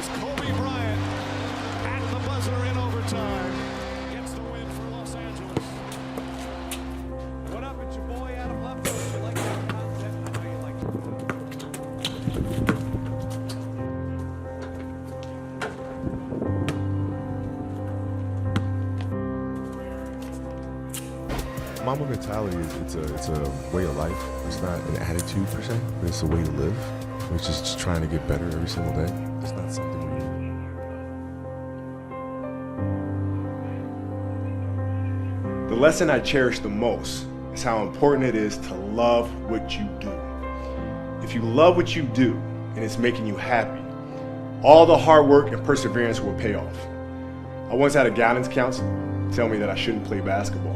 as Kobe Bryant at the buzzer in overtime gets the win for Los Angeles. What up, it's your boy Adam Lefkoe. You like that content? I know you like it. Mamba Mentality is it's a way of life. It's not an attitude per se, but it's a way to live. It's just trying to get better every single day. It's not something The lesson I cherish the most is how important it is to love what you do. If you love what you do and it's making you happy, all the hard work and perseverance will pay off. I once had a guidance counselor tell me that I shouldn't play basketball,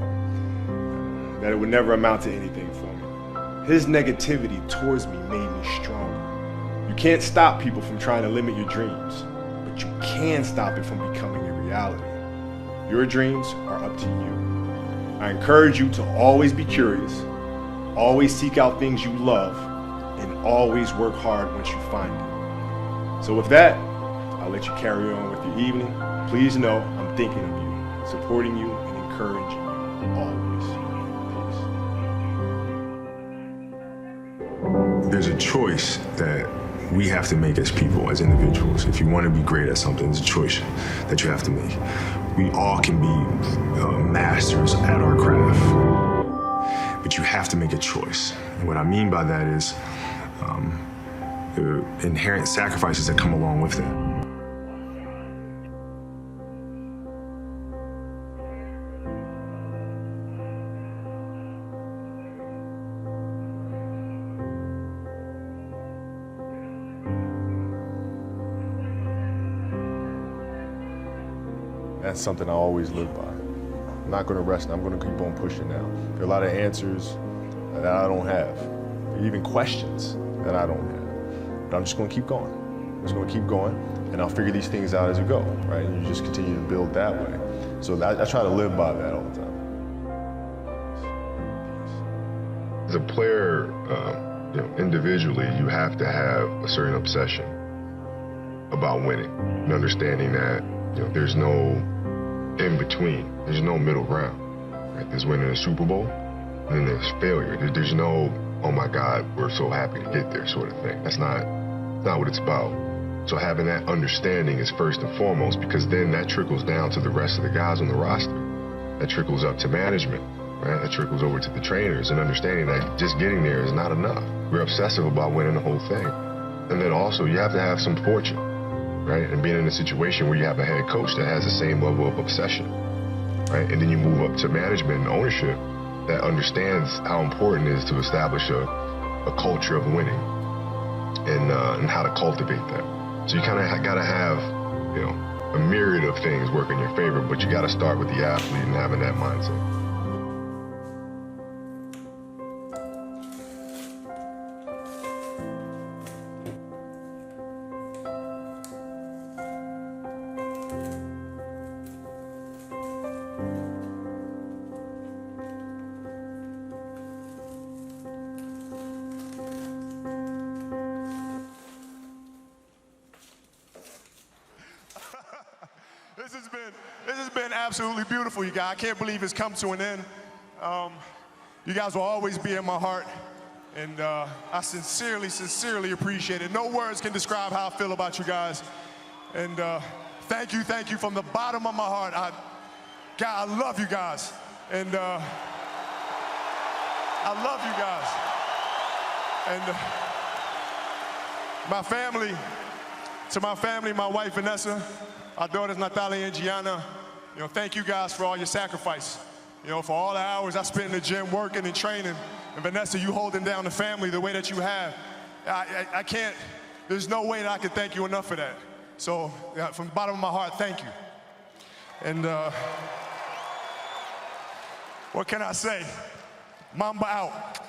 that it would never amount to anything for me. His negativity towards me made me stronger. You can't stop people from trying to limit your dreams, but you can stop it from becoming a reality. Your dreams are up to you. I encourage you to always be curious, always seek out things you love, and always work hard once you find it. So with that, I'll let you carry on with your evening. Please know I'm thinking of you, supporting you, and encouraging you always. Peace. There's a choice that we have to make as people, as individuals. If you want to be great at something, it's a choice that you have to make. We all can be masters at our craft, but you have to make a choice. And what I mean by that is the inherent sacrifices that come along with that. That's something I always live by. I'm not going to rest. I'm going to keep on pushing now. There are a lot of answers that I don't have, even questions that I don't have. But I'm just going to keep going. I'm just going to keep going, and I'll figure these things out as we go, right? And you just continue to build that way. So I try to live by that all the time. As a player, individually, you have to have a certain obsession about winning and understanding that there's no in between. There's no middle ground. Right? There's winning a Super Bowl, and then there's failure. There's no, oh my God, we're so happy to get there sort of thing. That's not what it's about. So having that understanding is first and foremost, because then that trickles down to the rest of the guys on the roster. That trickles up to management, right? That trickles over to the trainers, and understanding that just getting there is not enough. We're obsessive about winning the whole thing. And then also you have to have some fortune. Right? And being in a situation where you have a head coach that has the same level of obsession, right? And then you move up to management and ownership that understands how important it is to establish a culture of winning and how to cultivate that. So you kind of got to have, a myriad of things work in your favor, but you got to start with the athlete and having that mindset. This has been absolutely beautiful, you guys. I can't believe it's come to an end. You guys will always be in my heart, and I sincerely appreciate it. No words can describe how I feel about you guys. And thank you from the bottom of my heart. God, I love you guys, and I love you guys. And to my family, my wife Vanessa, our daughters Natalia and Gianna, thank you guys for all your sacrifice. For all the hours I spent in the gym working and training. And Vanessa, you holding down the family the way that you have. I can't, there's no way that I can thank you enough for that. So from the bottom of my heart, thank you. And what can I say? Mamba out.